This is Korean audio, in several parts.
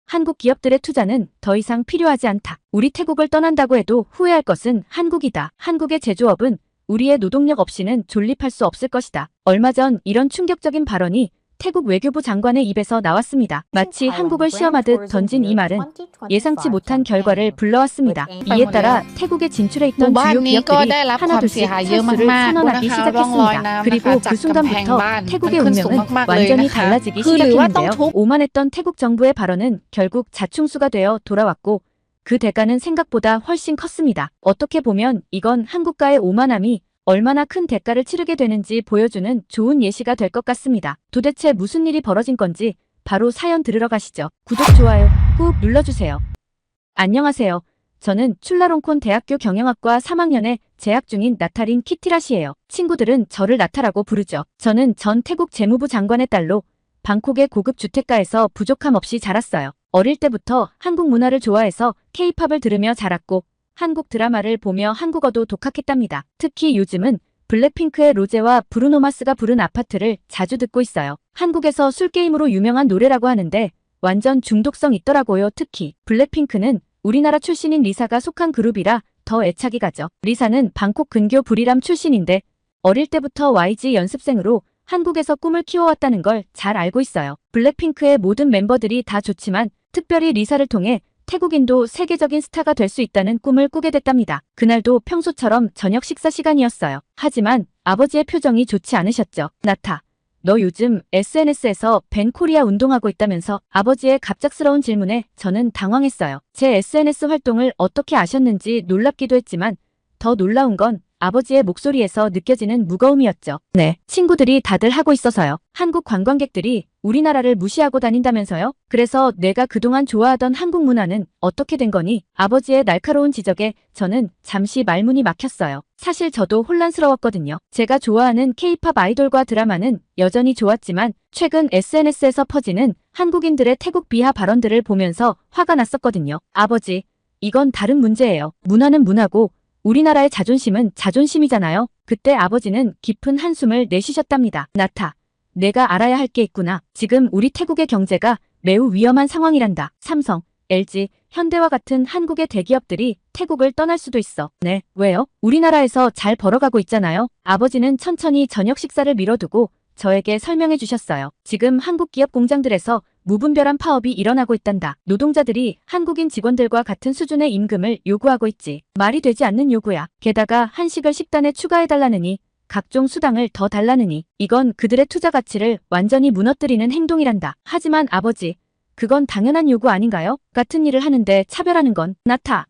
한국 기업들의 투자는 더 이상 필요하지 않다. 우리 태국을 떠난다고 해도 후회할 것은 한국이다. 한국의 제조업은 우리의 노동력 없이는 존립할 수 없을 것이다. 얼마 전 이런 충격적인 발언이 태국 외교부 장관의 입에서 나왔습니다. 마치 한국을 시험하듯 던진 이 말은 예상치 못한 결과를 불러왔습니다. 이에 따라 태국에 진출해 있던 주요 기업들이 하나둘씩 철수를 선언하기 시작했습니다. 그리고 그 순간부터 태국의 운명은 완전히 달라지기 시작했는데요. 오만했던 태국 정부의 발언은 결국 자충수가 되어 돌아왔고 그 대가는 생각보다 훨씬 컸습니다. 어떻게 보면 이건 한국과의 오만함이 얼마나 큰 대가를 치르게 되는지 보여주는 좋은 예시가 될 것 같습니다. 도대체 무슨 일이 벌어진 건지 바로 사연 들으러 가시죠. 구독, 좋아요 꾹 눌러주세요. 안녕하세요. 저는 출라롱콘 대학교 경영학과 3학년에 재학 중인 나타린 키티라시예요. 친구들은 저를 나타라고 부르죠. 저는 전 태국 재무부 장관의 딸로 방콕의 고급 주택가에서 부족함 없이 자랐어요. 어릴 때부터 한국 문화를 좋아해서 K-팝을 들으며 자랐고 한국 드라마를 보며 한국어도 독학했답니다. 특히 요즘은 블랙핑크의 로제와 브루노 마스가 부른 아파트를 자주 듣고 있어요. 한국에서 술게임으로 유명한 노래라고 하는데 완전 중독성 있더라고요. 특히 블랙핑크는 우리나라 출신인 리사가 속한 그룹이라 더 애착이 가죠. 리사는 방콕 근교 부리람 출신인데 어릴 때부터 YG 연습생으로 한국에서 꿈을 키워왔다는 걸 잘 알고 있어요. 블랙핑크의 모든 멤버들이 다 좋지만 특별히 리사를 통해 태국인도 세계적인 스타가 될 수 있다는 꿈을 꾸게 됐답니다. 그날도 평소처럼 저녁 식사 시간이었어요. 하지만 아버지의 표정이 좋지 않으셨죠. 나타, 너 요즘 SNS에서 벤 코리아 운동하고 있다면서? 아버지의 갑작스러운 질문에 저는 당황했어요. 제 SNS 활동을 어떻게 아셨는지 놀랍기도 했지만 더 놀라운 건 아버지의 목소리에서 느껴지는 무거움이었죠. 네, 친구들이 다들 하고 있어서요. 한국 관광객들이 우리나라를 무시하고 다닌다면서요? 그래서 내가 그동안 좋아하던 한국 문화는 어떻게 된 거니? 아버지의 날카로운 지적에 저는 잠시 말문이 막혔어요. 사실 저도 혼란스러웠거든요. 제가 좋아하는 K-팝 아이돌과 드라마는 여전히 좋았지만 최근 SNS에서 퍼지는 한국인들의 태국 비하 발언들을 보면서 화가 났었거든요. 아버지, 이건 다른 문제예요. 문화는 문화고 우리나라의 자존심은 자존심이잖아요. 그때 아버지는 깊은 한숨을 내쉬셨답니다. 나타, 내가 알아야 할 게 있구나. 지금 우리 태국의 경제가 매우 위험한 상황이란다. 삼성, LG, 현대와 같은 한국의 대기업들이 태국을 떠날 수도 있어. 네, 왜요? 우리나라에서 잘 벌어가고 있잖아요. 아버지는 천천히 저녁 식사를 미뤄두고 저에게 설명해 주셨어요. 지금 한국 기업 공장들에서 무분별한 파업이 일어나고 있단다. 노동자들이 한국인 직원들과 같은 수준의 임금을 요구하고 있지. 말이 되지 않는 요구야. 게다가 한식을 식단에 추가해달라느니 각종 수당을 더 달라느니 이건 그들의 투자 가치를 완전히 무너뜨리는 행동이란다. 하지만 아버지, 그건 당연한 요구 아닌가요? 같은 일을 하는데 차별하는 건 나타.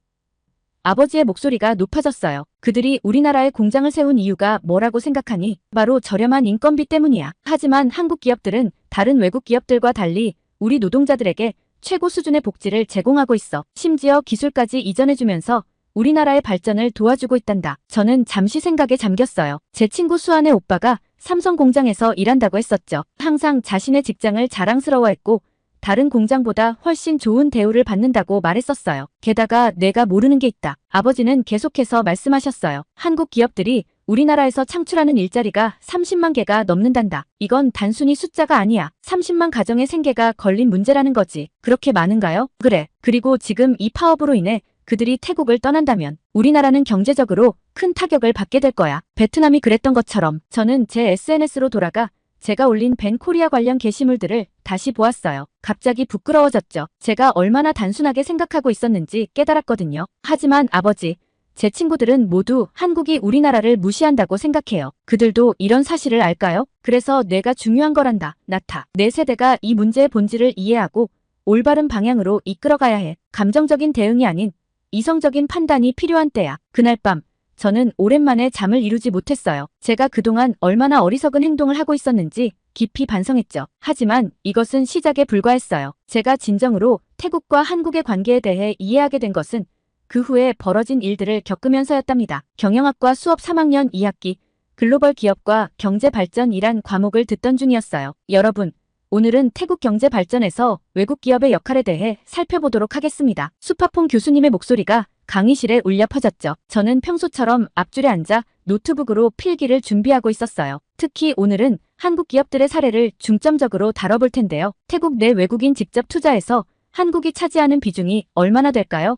아버지의 목소리가 높아졌어요. 그들이 우리나라에 공장을 세운 이유가 뭐라고 생각하니? 바로 저렴한 인건비 때문이야. 하지만 한국 기업들은 다른 외국 기업들과 달리 우리 노동자들에게 최고 수준의 복지를 제공하고 있어. 심지어 기술까지 이전해주면서 우리나라의 발전을 도와주고 있단다. 저는 잠시 생각에 잠겼어요. 제 친구 수아의 오빠가 삼성 공장에서 일한다고 했었죠. 항상 자신의 직장을 자랑스러워했고 다른 공장보다 훨씬 좋은 대우를 받는다고 말했었어요. 게다가 내가 모르는 게 있다. 아버지는 계속해서 말씀하셨어요. 한국 기업들이 우리나라에서 창출하는 일자리가 30만 개가 넘는단다. 이건 단순히 숫자가 아니야. 30만 가정의 생계가 걸린 문제라는 거지. 그렇게 많은가요? 그래. 그리고 지금 이 파업으로 인해 그들이 태국을 떠난다면 우리나라는 경제적으로 큰 타격을 받게 될 거야. 베트남이 그랬던 것처럼. 저는 제 SNS로 돌아가 제가 올린 벤 코리아 관련 게시물들을 다시 보았어요. 갑자기 부끄러워졌죠. 제가 얼마나 단순하게 생각하고 있었는지 깨달았거든요. 하지만 아버지, 제 친구들은 모두 한국이 우리나라를 무시한다고 생각해요. 그들도 이런 사실을 알까요? 그래서 내가 중요한 거란다. 나타. 내 세대가 이 문제의 본질을 이해하고 올바른 방향으로 이끌어가야 해. 감정적인 대응이 아닌 이성적인 판단이 필요한 때야. 그날 밤 저는 오랜만에 잠을 이루지 못했어요. 제가 그동안 얼마나 어리석은 행동을 하고 있었는지 깊이 반성했죠. 하지만 이것은 시작에 불과했어요. 제가 진정으로 태국과 한국의 관계에 대해 이해하게 된 것은 그 후에 벌어진 일들을 겪으면서였답니다. 경영학과 수업 3학년 2학기 글로벌 기업과 경제 발전이란 과목을 듣던 중이었어요. 여러분, 오늘은 태국 경제 발전에서 외국 기업의 역할에 대해 살펴보도록 하겠습니다. 수파퐁 교수님의 목소리가 강의실에 울려 퍼졌죠. 저는 평소처럼 앞줄에 앉아 노트북으로 필기를 준비하고 있었어요. 특히 오늘은 한국 기업들의 사례를 중점적으로 다뤄볼 텐데요. 태국 내 외국인 직접 투자에서 한국이 차지하는 비중이 얼마나 될까요?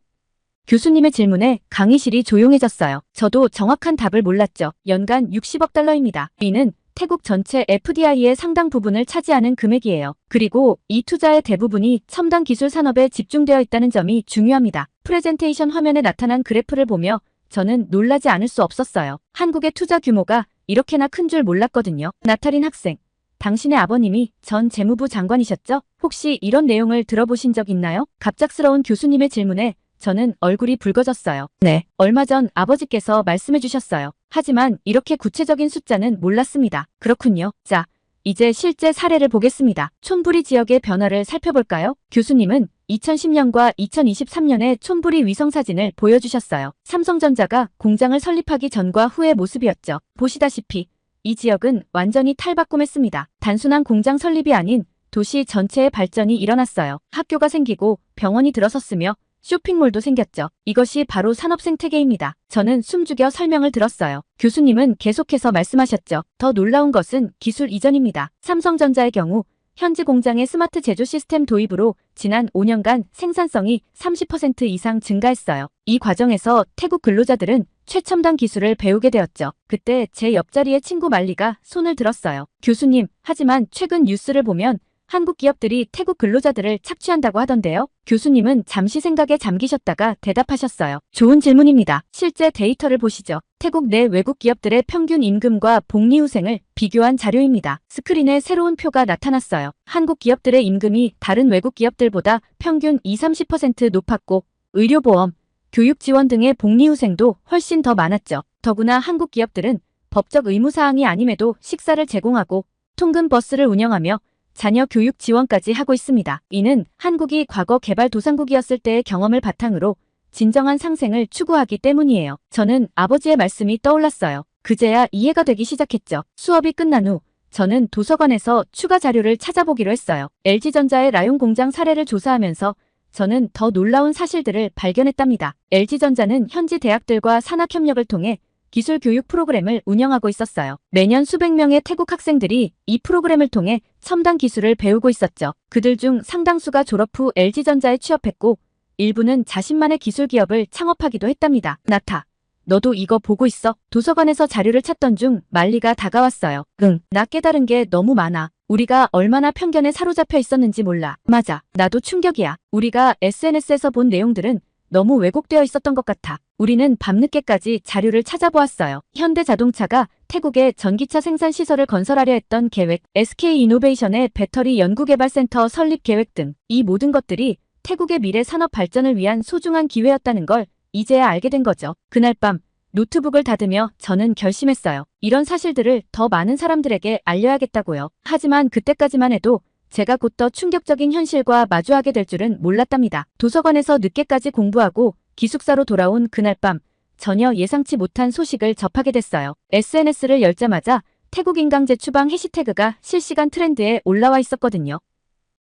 교수님의 질문에 강의실이 조용해졌어요. 저도 정확한 답을 몰랐죠. 연간 60억 달러입니다. 이는 태국 전체 FDI의 상당 부분을 차지하는 금액이에요. 그리고 이 투자의 대부분이 첨단 기술 산업에 집중되어 있다는 점이 중요합니다. 프레젠테이션 화면에 나타난 그래프를 보며 저는 놀라지 않을 수 없었어요. 한국의 투자 규모가 이렇게나 큰 줄 몰랐거든요. 나타린 학생, 당신의 아버님이 전 재무부 장관이셨죠? 혹시 이런 내용을 들어보신 적 있나요? 갑작스러운 교수님의 질문에 저는 얼굴이 붉어졌어요. 네, 얼마 전 아버지께서 말씀해 주셨어요. 하지만 이렇게 구체적인 숫자는 몰랐습니다. 그렇군요. 자, 이제 실제 사례를 보겠습니다. 촌부리 지역의 변화를 살펴볼까요? 교수님은 2010년과 2023년의 촌부리 위성사진을 보여주셨어요. 삼성전자가 공장을 설립하기 전과 후의 모습이었죠. 보시다시피 이 지역은 완전히 탈바꿈했습니다. 단순한 공장 설립이 아닌 도시 전체의 발전이 일어났어요. 학교가 생기고 병원이 들어섰으며 쇼핑몰도 생겼죠. 이것이 바로 산업 생태계입니다. 저는 숨죽여 설명을 들었어요. 교수님은 계속해서 말씀하셨죠. 더 놀라운 것은 기술 이전입니다. 삼성전자의 경우 현지 공장의 스마트 제조 시스템 도입으로 지난 5년간 생산성이 30% 이상 증가했어요. 이 과정에서 태국 근로자들은 최첨단 기술을 배우게 되었죠. 그때 제 옆자리의 친구 말리가 손을 들었어요. 교수님, 하지만 최근 뉴스를 보면 한국 기업들이 태국 근로자들을 착취한다고 하던데요. 교수님은 잠시 생각에 잠기셨다가 대답하셨어요. 좋은 질문입니다. 실제 데이터를 보시죠. 태국 내 외국 기업들의 평균 임금과 복리후생을 비교한 자료입니다. 스크린에 새로운 표가 나타났어요. 한국 기업들의 임금이 다른 외국 기업들보다 평균 20-30% 높았고 의료보험, 교육 지원 등의 복리후생도 훨씬 더 많았죠. 더구나 한국 기업들은 법적 의무사항이 아님에도 식사를 제공하고 통근 버스를 운영하며 자녀 교육 지원까지 하고 있습니다. 이는 한국이 과거 개발도상국이었을 때의 경험을 바탕으로 진정한 상생을 추구하기 때문이에요. 저는 아버지의 말씀이 떠올랐어요. 그제야 이해가 되기 시작했죠. 수업이 끝난 후 저는 도서관에서 추가 자료를 찾아보기로 했어요. LG전자의 라용 공장 사례를 조사하면서 저는 더 놀라운 사실들을 발견했답니다. LG전자는 현지 대학들과 산학협력을 통해 기술 교육 프로그램을 운영하고 있었어요. 매년 수백 명의 태국 학생들이 이 프로그램을 통해 첨단 기술을 배우고 있었죠. 그들 중 상당수가 졸업 후 LG전자에 취업했고 일부는 자신만의 기술 기업을 창업하기도 했답니다. 나타, 너도 이거 보고 있어? 도서관에서 자료를 찾던 중 말리가 다가왔어요. 응, 나 깨달은 게 너무 많아. 우리가 얼마나 편견에 사로잡혀 있었는지 몰라. 맞아, 나도 충격이야. 우리가 SNS에서 본 내용들은 너무 왜곡되어 있었던 것 같아. 우리는 밤늦게까지 자료를 찾아보았어요. 현대자동차가 태국에 전기차 생산 시설을 건설하려 했던 계획, SK이노베이션의 배터리 연구개발센터 설립 계획 등 이 모든 것들이 태국의 미래 산업 발전을 위한 소중한 기회였다는 걸 이제야 알게 된 거죠. 그날 밤 노트북을 닫으며 저는 결심했어요. 이런 사실들을 더 많은 사람들에게 알려야겠다고요. 하지만 그때까지만 해도 제가 곧 더 충격적인 현실과 마주하게 될 줄은 몰랐답니다. 도서관에서 늦게까지 공부하고 기숙사로 돌아온 그날 밤 전혀 예상치 못한 소식을 접하게 됐어요. SNS를 열자마자 태국 인강제 추방 해시태그가 실시간 트렌드에 올라와 있었거든요.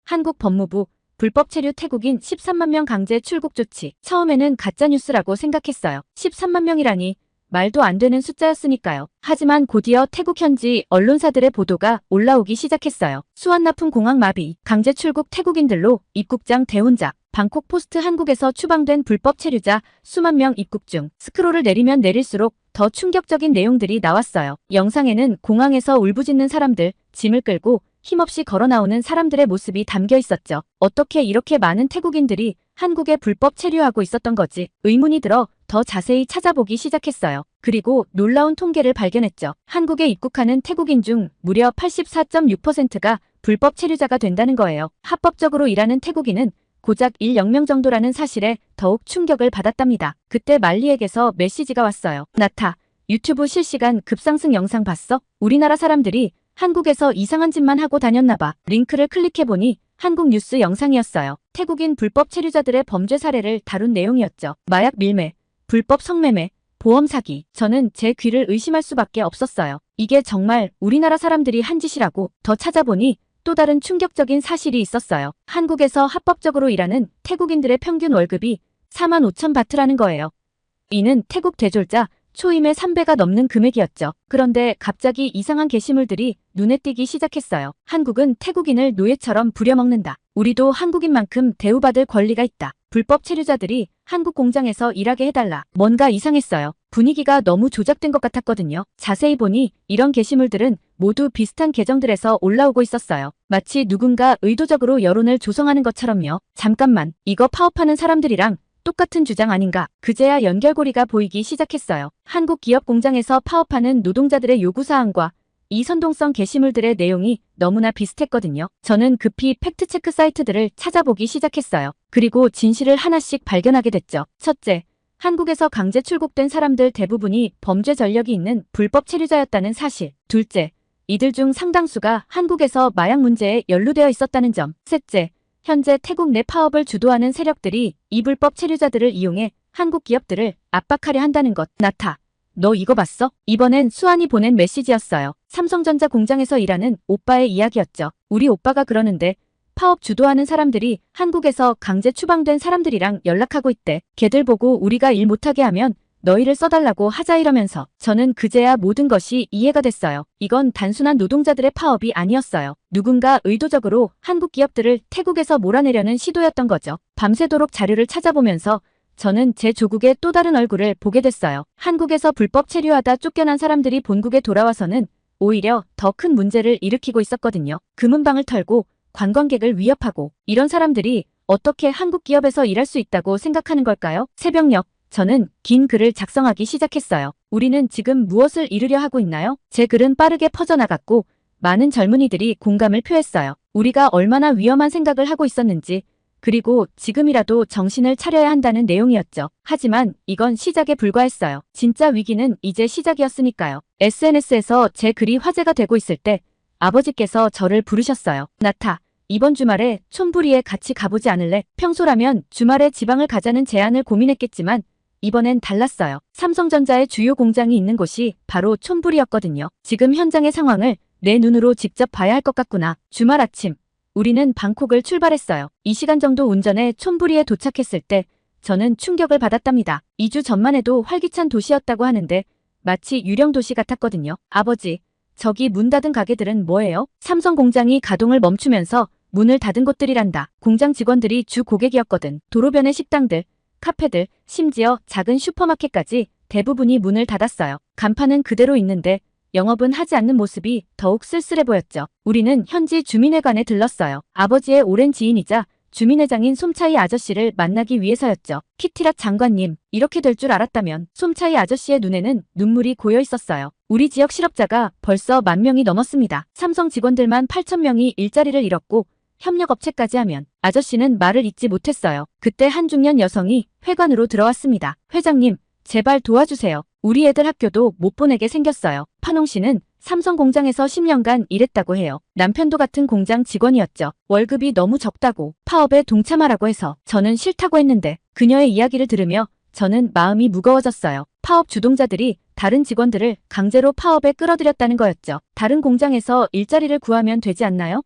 한국 법무부 불법 체류 태국인 13만 명 강제 출국 조치. 처음에는 가짜뉴스라고 생각했어요. 13만 명이라니 말도 안 되는 숫자였으니까요. 하지만 곧이어 태국 현지 언론사들의 보도가 올라오기 시작했어요. 수완나푼 공항 마비, 강제 출국 태국인들로 입국장 대혼자, 방콕 포스트 한국에서 추방된 불법 체류자 수만 명 입국 중. 스크롤을 내리면 내릴수록 더 충격적인 내용들이 나왔어요. 영상에는 공항에서 울부짖는 사람들, 짐을 끌고 힘없이 걸어 나오는 사람들의 모습이 담겨 있었죠. 어떻게 이렇게 많은 태국인들이 한국에 불법 체류하고 있었던 거지? 의문이 들어 더 자세히 찾아보기 시작했어요. 그리고 놀라운 통계를 발견했죠. 한국에 입국하는 태국인 중 무려 84.6%가 불법 체류자가 된다는 거예요. 합법적으로 일하는 태국인은 고작 1-0명 정도라는 사실에 더욱 충격을 받았답니다. 그때 말리에게서 메시지가 왔어요. 나타, 유튜브 실시간 급상승 영상 봤어? 우리나라 사람들이 한국에서 이상한 짓만 하고 다녔나봐. 링크를 클릭해보니 한국 뉴스 영상이었어요. 태국인 불법 체류자들의 범죄 사례를 다룬 내용이었죠. 마약 밀매, 불법 성매매, 보험 사기. 저는 제 귀를 의심할 수밖에 없었어요. 이게 정말 우리나라 사람들이 한 짓이라고. 더 찾아보니 또 다른 충격적인 사실이 있었어요. 한국에서 합법적으로 일하는 태국인들의 평균 월급이 45,000바트라는 거예요. 이는 태국 대졸자 초임의 3배가 넘는 금액이었죠. 그런데 갑자기 이상한 게시물들이 눈에 띄기 시작했어요. 한국은 태국인을 노예처럼 부려먹는다. 우리도 한국인만큼 대우받을 권리가 있다. 불법 체류자들이 한국 공장에서 일하게 해달라. 뭔가 이상했어요. 분위기가 너무 조작된 것 같았거든요. 자세히 보니 이런 게시물들은 모두 비슷한 계정들에서 올라오고 있었어요. 마치 누군가 의도적으로 여론을 조성하는 것처럼요. 잠깐만, 이거 파업하는 사람들이랑 똑같은 주장 아닌가? 그제야 연결고리가 보이기 시작했어요. 한국 기업 공장에서 파업하는 노동자들의 요구사항과 이 선동성 게시물들의 내용이 너무나 비슷했거든요. 저는 급히 팩트체크 사이트들을 찾아보기 시작했어요. 그리고 진실을 하나씩 발견하게 됐죠. 첫째, 한국에서 강제 출국된 사람들 대부분이 범죄 전력이 있는 불법 체류자였다는 사실. 둘째, 이들 중 상당수가 한국에서 마약 문제에 연루되어 있었다는 점. 셋째, 현재 태국 내 파업을 주도하는 세력들이 이 불법 체류자들을 이용해 한국 기업들을 압박하려 한다는 것. 나타, 너 이거 봤어? 이번엔 수환이 보낸 메시지였어요. 삼성전자 공장에서 일하는 오빠의 이야기였죠. 우리 오빠가 그러는데 파업 주도하는 사람들이 한국에서 강제 추방된 사람들이랑 연락하고 있대. 걔들 보고 우리가 일 못하게 하면 너희를 써달라고 하자 이러면서. 저는 그제야 모든 것이 이해가 됐어요. 이건 단순한 노동자들의 파업이 아니었어요. 누군가 의도적으로 한국 기업들을 태국에서 몰아내려는 시도였던 거죠. 밤새도록 자료를 찾아보면서 저는 제 조국의 또 다른 얼굴을 보게 됐어요. 한국에서 불법 체류하다 쫓겨난 사람들이 본국에 돌아와서는 오히려 더 큰 문제를 일으키고 있었거든요. 금은방을 털고 관광객을 위협하고. 이런 사람들이 어떻게 한국 기업에서 일할 수 있다고 생각하는 걸까요? 새벽녘, 저는 긴 글을 작성하기 시작했어요. 우리는 지금 무엇을 이루려 하고 있나요? 제 글은 빠르게 퍼져나갔고 많은 젊은이들이 공감을 표했어요. 우리가 얼마나 위험한 생각을 하고 있었는지, 그리고 지금이라도 정신을 차려야 한다는 내용이었죠. 하지만 이건 시작에 불과했어요. 진짜 위기는 이제 시작이었으니까요. SNS에서 제 글이 화제가 되고 있을 때 아버지께서 저를 부르셨어요. 나타, 이번 주말에 촌부리에 같이 가보지 않을래? 평소라면 주말에 지방을 가자는 제안을 고민했겠지만 이번엔 달랐어요. 삼성전자의 주요 공장이 있는 곳이 바로 촌부리였거든요. 지금 현장의 상황을 내 눈으로 직접 봐야 할 것 같구나. 주말 아침, 우리는 방콕을 출발했어요. 2시간 정도 운전해 촌부리에 도착했을 때 저는 충격을 받았답니다. 2주 전만 해도 활기찬 도시였다고 하는데 마치 유령 도시 같았거든요. 아버지, 저기 문 닫은 가게들은 뭐예요? 삼성 공장이 가동을 멈추면서 문을 닫은 곳들이란다. 공장 직원들이 주 고객이었거든. 도로변의 식당들, 카페들, 심지어 작은 슈퍼마켓까지 대부분이 문을 닫았어요. 간판은 그대로 있는데 영업은 하지 않는 모습이 더욱 쓸쓸해 보였죠. 우리는 현지 주민회관에 들렀어요. 아버지의 오랜 지인이자 주민회장인 솜차이 아저씨를 만나기 위해서였죠. 키티락 장관님, 이렇게 될 줄 알았다면. 솜차이 아저씨의 눈에는 눈물이 고여 있었어요. 우리 지역 실업자가 벌써 10,000명이 넘었습니다. 삼성 직원들만 8,000명이 일자리를 잃었고 협력업체까지 하면. 아저씨는 말을 잇지 못했어요. 그때 한 중년 여성이 회관으로 들어왔습니다. 회장님, 제발 도와주세요. 우리 애들 학교도 못 보내게 생겼어요. 판홍 씨는 삼성 공장에서 10년간 일했다고 해요. 남편도 같은 공장 직원이었죠. 월급이 너무 적다고 파업에 동참하라고 해서 저는 싫다고 했는데 그녀의 이야기를 들으며 저는 마음이 무거워졌어요. 파업 주동자들이 다른 직원들을 강제로 파업에 끌어들였다는 거였죠. 다른 공장에서 일자리를 구하면 되지 않나요?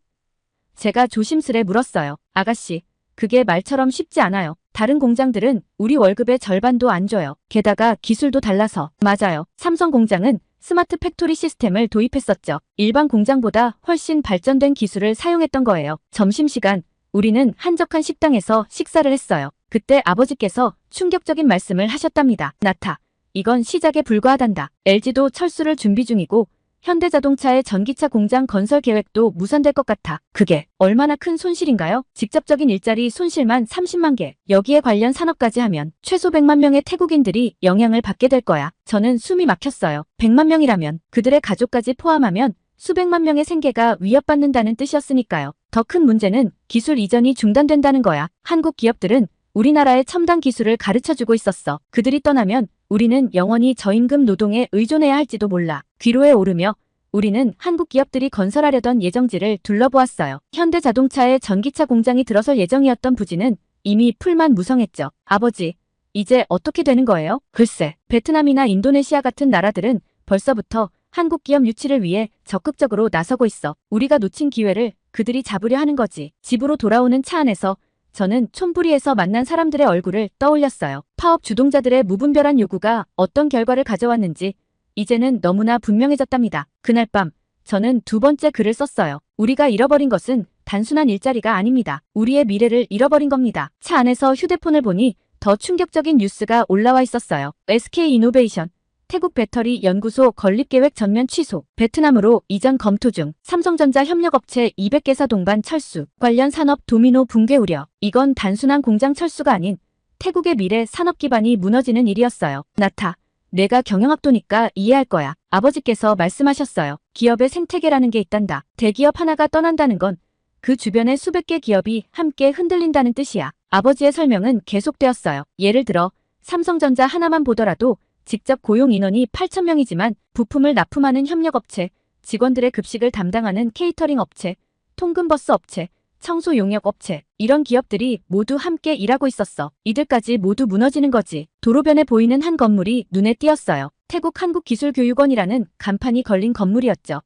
제가 조심스레 물었어요. 아가씨, 그게 말처럼 쉽지 않아요. 다른 공장들은 우리 월급의 절반도 안 줘요. 게다가 기술도 달라서. 맞아요. 삼성 공장은 스마트 팩토리 시스템을 도입했었죠. 일반 공장보다 훨씬 발전된 기술을 사용했던 거예요. 점심시간, 우리는 한적한 식당에서 식사를 했어요. 그때 아버지께서 충격적인 말씀을 하셨답니다. 나타, 이건 시작에 불과하단다. LG도 철수를 준비 중이고 현대자동차의 전기차 공장 건설 계획도 무산될 것 같아. 그게 얼마나 큰 손실인가요? 직접적인 일자리 손실만 30만 개. 여기에 관련 산업까지 하면 최소 100만 명의 태국인들이 영향을 받게 될 거야. 저는 숨이 막혔어요. 100만 명이라면 그들의 가족까지 포함하면 수백만 명의 생계가 위협받는다는 뜻이었으니까요. 더 큰 문제는 기술 이전이 중단된다는 거야. 한국 기업들은 우리나라의 첨단 기술을 가르쳐주고 있었어. 그들이 떠나면 우리는 영원히 저임금 노동에 의존해야 할지도 몰라. 귀로에 오르며 우리는 한국 기업들이 건설하려던 예정지를 둘러보았어요. 현대자동차의 전기차 공장이 들어설 예정이었던 부지는 이미 풀만 무성했죠. 아버지, 이제 어떻게 되는 거예요? 글쎄, 베트남이나 인도네시아 같은 나라들은 벌써부터 한국 기업 유치를 위해 적극적으로 나서고 있어. 우리가 놓친 기회를 그들이 잡으려 하는 거지. 집으로 돌아오는 차 안에서 저는 촌부리에서 만난 사람들의 얼굴을 떠올렸어요. 파업 주동자들의 무분별한 요구가 어떤 결과를 가져왔는지 이제는 너무나 분명해졌답니다. 그날 밤 저는 두 번째 글을 썼어요. 우리가 잃어버린 것은 단순한 일자리가 아닙니다. 우리의 미래를 잃어버린 겁니다. 차 안에서 휴대폰을 보니 더 충격적인 뉴스가 올라와 있었어요. SK이노베이션 태국 배터리 연구소 건립계획 전면 취소, 베트남으로 이전 검토 중, 삼성전자 협력업체 200개사 동반 철수, 관련 산업 도미노 붕괴 우려. 이건 단순한 공장 철수가 아닌 태국의 미래 산업 기반이 무너지는 일이었어요. 나타, 내가 경영학도니까 이해할 거야. 아버지께서 말씀하셨어요. 기업의 생태계라는 게 있단다. 대기업 하나가 떠난다는 건 그 주변의 수백 개 기업이 함께 흔들린다는 뜻이야. 아버지의 설명은 계속되었어요. 예를 들어 삼성전자 하나만 보더라도 직접 고용 인원이 8,000명이지만 부품을 납품하는 협력업체, 직원들의 급식을 담당하는 케이터링 업체, 통근버스 업체, 청소 용역 업체, 이런 기업들이 모두 함께 일하고 있었어. 이들까지 모두 무너지는 거지. 도로변에 보이는 한 건물이 눈에 띄었어요. 태국 한국기술교육원이라는 간판이 걸린 건물이었죠.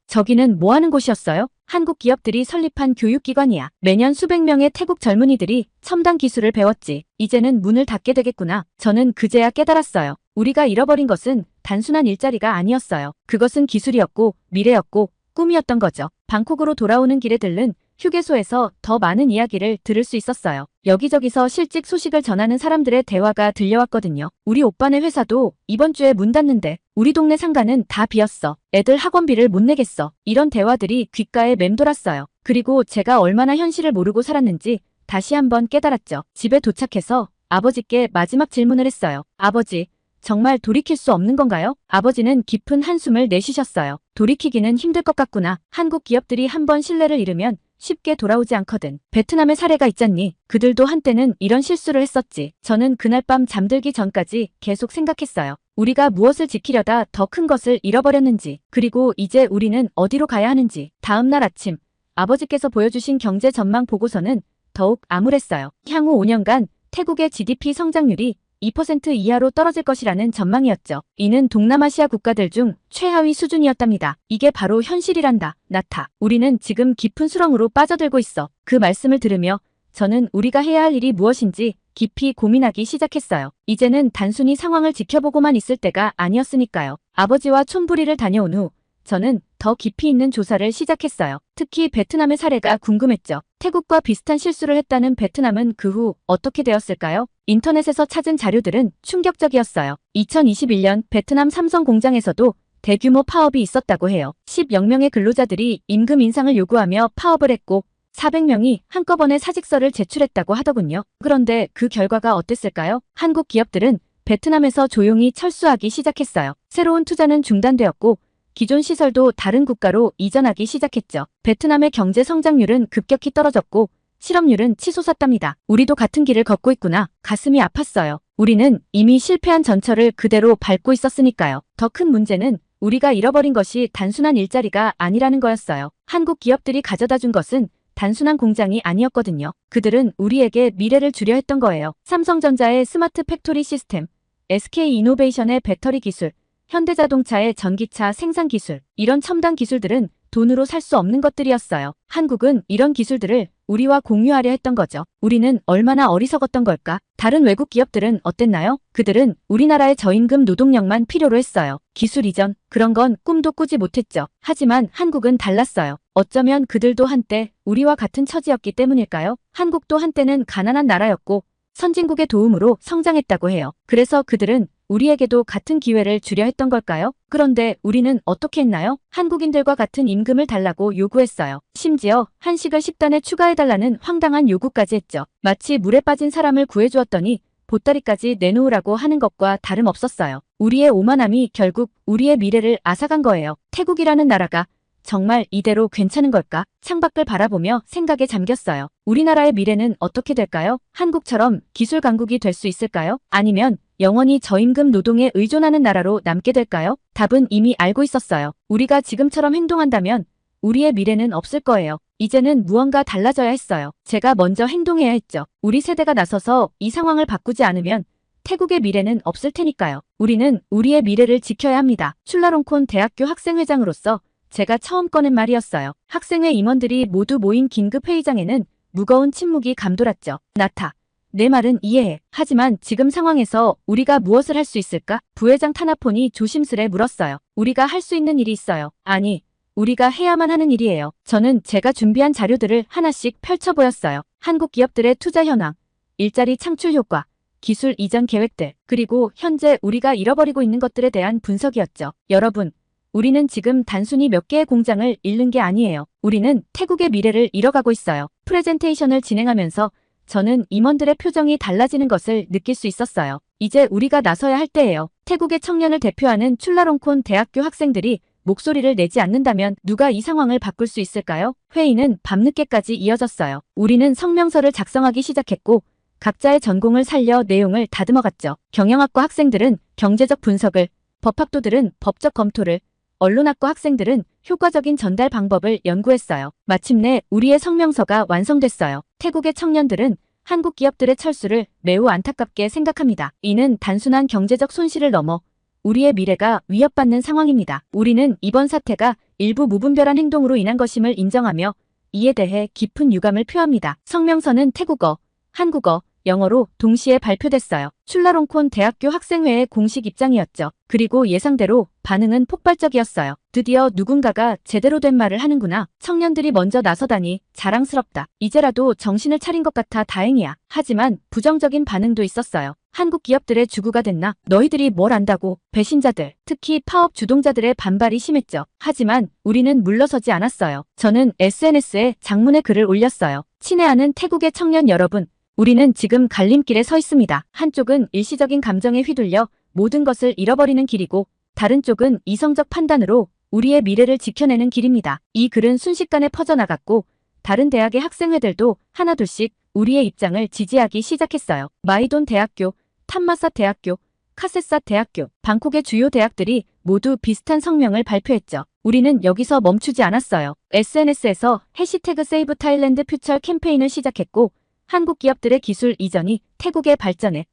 저기는 뭐 하는 곳이었어요? 한국 기업들이 설립한 교육기관이야. 매년 수백 명의 태국 젊은이들이 첨단 기술을 배웠지. 이제는 문을 닫게 되겠구나. 저는 그제야 깨달았어요. 우리가 잃어버린 것은 단순한 일자리가 아니었어요. 그것은 기술이었고 미래였고 꿈이었던 거죠. 방콕으로 돌아오는 길에 들른 휴게소에서 더 많은 이야기를 들을 수 있었어요. 여기저기서 실직 소식을 전하는 사람들의 대화가 들려왔거든요. 우리 오빠네 회사도 이번 주에 문 닫는데 우리 동네 상가는 다 비었어. 애들 학원비를 못 내겠어. 이런 대화들이 귓가에 맴돌았어요. 그리고 제가 얼마나 현실을 모르고 살았는지 다시 한번 깨달았죠. 집에 도착해서 아버지께 마지막 질문을 했어요. 아버지, 정말 돌이킬 수 없는 건가요? 아버지는 깊은 한숨을 내쉬셨어요. 돌이키기는 힘들 것 같구나. 한국 기업들이 한번 신뢰를 잃으면 쉽게 돌아오지 않거든. 베트남의 사례가 있잖니. 그들도 한때는 이런 실수를 했었지. 저는 그날 밤 잠들기 전까지 계속 생각했어요. 우리가 무엇을 지키려다 더 큰 것을 잃어버렸는지, 그리고 이제 우리는 어디로 가야 하는지. 다음 날 아침, 아버지께서 보여주신 경제 전망 보고서는 더욱 암울했어요. 향후 5년간 태국의 GDP 성장률이 2% 이하로 떨어질 것이라는 전망이었죠. 이는 동남아시아 국가들 중 최하위 수준이었답니다. 이게 바로 현실이란다. 나타. 우리는 지금 깊은 수렁으로 빠져들고 있어. 그 말씀을 들으며 저는 우리가 해야 할 일이 무엇인지 깊이 고민하기 시작했어요. 이제는 단순히 상황을 지켜보고만 있을 때가 아니었으니까요. 아버지와 촌부리를 다녀온 후 저는 더 깊이 있는 조사를 시작했어요. 특히 베트남의 사례가 궁금했죠. 태국과 비슷한 실수를 했다는 베트남은 그 후 어떻게 되었을까요? 인터넷에서 찾은 자료들은 충격적이었어요. 2021년 베트남 삼성 공장에서도 대규모 파업이 있었다고 해요. 10여 명의 근로자들이 임금 인상을 요구하며 파업을 했고 400명이 한꺼번에 사직서를 제출했다고 하더군요. 그런데 그 결과가 어땠을까요? 한국 기업들은 베트남에서 조용히 철수하기 시작했어요. 새로운 투자는 중단되었고 기존 시설도 다른 국가로 이전하기 시작했죠. 베트남의 경제 성장률은 급격히 떨어졌고 실업률은 치솟았답니다. 우리도 같은 길을 걷고 있구나. 가슴이 아팠어요. 우리는 이미 실패한 전철을 그대로 밟고 있었으니까요. 더 큰 문제는 우리가 잃어버린 것이 단순한 일자리가 아니라는 거였어요. 한국 기업들이 가져다 준 것은 단순한 공장이 아니었거든요. 그들은 우리에게 미래를 주려 했던 거예요. 삼성전자의 스마트 팩토리 시스템, SK이노베이션의 배터리 기술, 현대자동차의 전기차 생산 기술, 이런 첨단 기술들은 돈으로 살 수 없는 것들이었어요. 한국은 이런 기술들을 우리와 공유하려 했던 거죠. 우리는 얼마나 어리석었던 걸까? 다른 외국 기업들은 어땠나요? 그들은 우리나라의 저임금 노동력만 필요로 했어요. 기술 이전, 그런 건 꿈도 꾸지 못했죠. 하지만 한국은 달랐어요. 어쩌면 그들도 한때 우리와 같은 처지였기 때문일까요? 한국도 한때는 가난한 나라였고 선진국의 도움으로 성장했다고 해요. 그래서 그들은 우리에게도 같은 기회를 주려 했던 걸까요? 그런데 우리는 어떻게 했나요? 한국인들과 같은 임금을 달라고 요구했어요. 심지어 한식을 식단에 추가해달라는 황당한 요구까지 했죠. 마치 물에 빠진 사람을 구해주었더니 보따리까지 내놓으라고 하는 것과 다름없었어요. 우리의 오만함이 결국 우리의 미래를 앗아간 거예요. 태국이라는 나라가 정말 이대로 괜찮은 걸까? 창밖을 바라보며 생각에 잠겼어요. 우리나라의 미래는 어떻게 될까요? 한국처럼 기술 강국이 될 수 있을까요? 아니면 영원히 저임금 노동에 의존하는 나라로 남게 될까요? 답은 이미 알고 있었어요. 우리가 지금처럼 행동한다면 우리의 미래는 없을 거예요. 이제는 무언가 달라져야 했어요. 제가 먼저 행동해야 했죠. 우리 세대가 나서서 이 상황을 바꾸지 않으면 태국의 미래는 없을 테니까요. 우리는 우리의 미래를 지켜야 합니다. 출라롱콘 대학교 학생회장으로서 제가 처음 꺼낸 말이었어요. 학생회 임원들이 모두 모인 긴급회의장에는 무거운 침묵이 감돌았죠. 나타. 내 말은 이해해. 하지만 지금 상황에서 우리가 무엇을 할 수 있을까? 부회장 타나폰이 조심스레 물었어요. 우리가 할 수 있는 일이 있어요. 아니, 우리가 해야만 하는 일이에요. 저는 제가 준비한 자료들을 하나씩 펼쳐 보였어요. 한국 기업들의 투자 현황, 일자리 창출 효과, 기술 이전 계획들, 그리고 현재 우리가 잃어버리고 있는 것들에 대한 분석이었죠. 여러분, 우리는 지금 단순히 몇 개의 공장을 잃는 게 아니에요. 우리는 태국의 미래를 잃어가고 있어요. 프레젠테이션을 진행하면서 저는 임원들의 표정이 달라지는 것을 느낄 수 있었어요. 이제 우리가 나서야 할 때예요. 태국의 청년을 대표하는 출라롱콘 대학교 학생들이 목소리를 내지 않는다면 누가 이 상황을 바꿀 수 있을까요? 회의는 밤늦게까지 이어졌어요. 우리는 성명서를 작성하기 시작했고 각자의 전공을 살려 내용을 다듬어갔죠. 경영학과 학생들은 경제적 분석을, 법학도들은 법적 검토를, 언론학과 학생들은 효과적인 전달 방법을 연구했어요. 마침내 우리의 성명서가 완성됐어요. 태국의 청년들은 한국 기업들의 철수를 매우 안타깝게 생각합니다. 이는 단순한 경제적 손실을 넘어 우리의 미래가 위협받는 상황입니다. 우리는 이번 사태가 일부 무분별한 행동으로 인한 것임을 인정하며 이에 대해 깊은 유감을 표합니다. 성명서는 태국어, 한국어, 영어로 동시에 발표됐어요. 출라롱콘 대학교 학생회의 공식 입장이었죠. 그리고 예상대로 반응은 폭발적이었어요. 드디어 누군가가 제대로 된 말을 하는구나. 청년들이 먼저 나서다니 자랑스럽다. 이제라도 정신을 차린 것 같아 다행이야. 하지만 부정적인 반응도 있었어요. 한국 기업들의 주구가 됐나? 너희들이 뭘 안다고? 배신자들, 특히 파업 주동자들의 반발이 심했죠. 하지만 우리는 물러서지 않았어요. 저는 SNS에 장문의 글을 올렸어요. 친애하는 태국의 청년 여러분, 우리는 지금 갈림길에 서 있습니다. 한쪽은 일시적인 감정에 휘둘려 모든 것을 잃어버리는 길이고 다른 쪽은 이성적 판단으로 우리의 미래를 지켜내는 길입니다. 이 글은 순식간에 퍼져나갔고 다른 대학의 학생회들도 하나둘씩 우리의 입장을 지지하기 시작했어요. 마이돈 대학교, 탐마사 대학교, 카세사 대학교, 방콕의 주요 대학들이 모두 비슷한 성명을 발표했죠. 우리는 여기서 멈추지 않았어요. SNS에서 해시태그 세이브 타일랜드 퓨처 캠페인을 시작했고 한국 기업들의 기술 이전이 태국의 발전에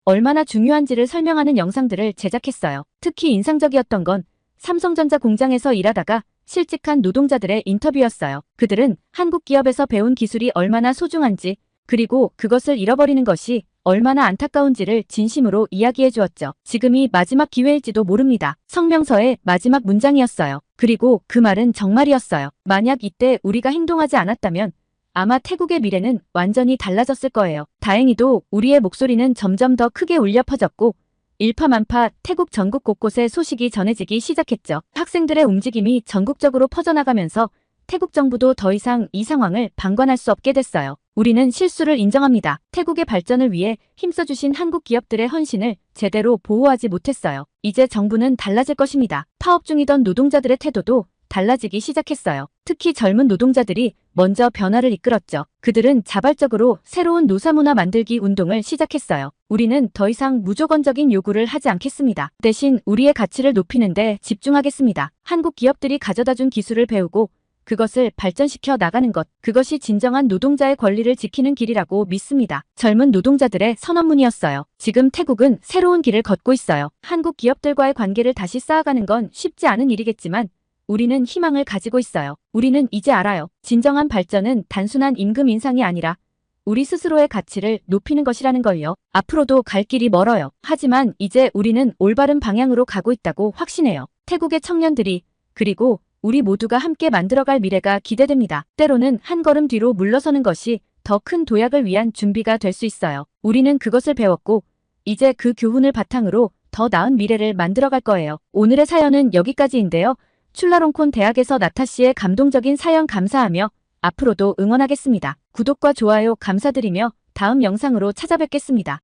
얼마나 중요한지를 설명하는 영상들을 제작했어요. 특히 인상적이었던 건 삼성전자 공장에서 일하다가 실직한 노동자들의 인터뷰였어요. 그들은 한국 기업에서 배운 기술이 얼마나 소중한지 그리고 그것을 잃어버리는 것이 얼마나 안타까운지를 진심으로 이야기해 주었죠. 지금이 마지막 기회일지도 모릅니다. 성명서의 마지막 문장이었어요. 그리고 그 말은 정말이었어요. 만약 이때 우리가 행동하지 않았다면 아마 태국의 미래는 완전히 달라졌을 거예요. 다행히도 우리의 목소리는 점점 더 크게 울려 퍼졌고 일파만파 태국 전국 곳곳에 소식이 전해지기 시작했죠. 학생들의 움직임이 전국적으로 퍼져나가면서 태국 정부도 더 이상 이 상황을 방관할 수 없게 됐어요. 우리는 실수를 인정합니다. 태국의 발전을 위해 힘써주신 한국 기업들의 헌신을 제대로 보호하지 못했어요. 이제 정부는 달라질 것입니다. 파업 중이던 노동자들의 태도도 달라지기 시작했어요. 특히 젊은 노동자들이 먼저 변화를 이끌었죠. 그들은 자발적으로 새로운 노사문화 만들기 운동을 시작했어요. 우리는 더 이상 무조건적인 요구를 하지 않겠습니다. 대신 우리의 가치를 높이는 데 집중하겠습니다. 한국 기업들이 가져다준 기술을 배우고 그것을 발전시켜 나가는 것, 그것이 진정한 노동자의 권리를 지키는 길이라고 믿습니다. 젊은 노동자들의 선언문이었어요. 지금 태국은 새로운 길을 걷고 있어요. 한국 기업들과의 관계를 다시 쌓아가는 건 쉽지 않은 일이겠지만 우리는 희망을 가지고 있어요. 우리는 이제 알아요. 진정한 발전은 단순한 임금 인상이 아니라 우리 스스로의 가치를 높이는 것이라는 걸요. 앞으로도 갈 길이 멀어요. 하지만 이제 우리는 올바른 방향으로 가고 있다고 확신해요. 태국의 청년들이 그리고 우리 모두가 함께 만들어갈 미래가 기대됩니다. 때로는 한 걸음 뒤로 물러서는 것이 더 큰 도약을 위한 준비가 될 수 있어요. 우리는 그것을 배웠고 이제 그 교훈을 바탕으로 더 나은 미래를 만들어갈 거예요. 오늘의 사연은 여기까지인데요. 출라롱콘 대학에서 나타 씨의 감동적인 사연 감사하며 앞으로도 응원하겠습니다. 구독과 좋아요 감사드리며 다음 영상으로 찾아뵙겠습니다.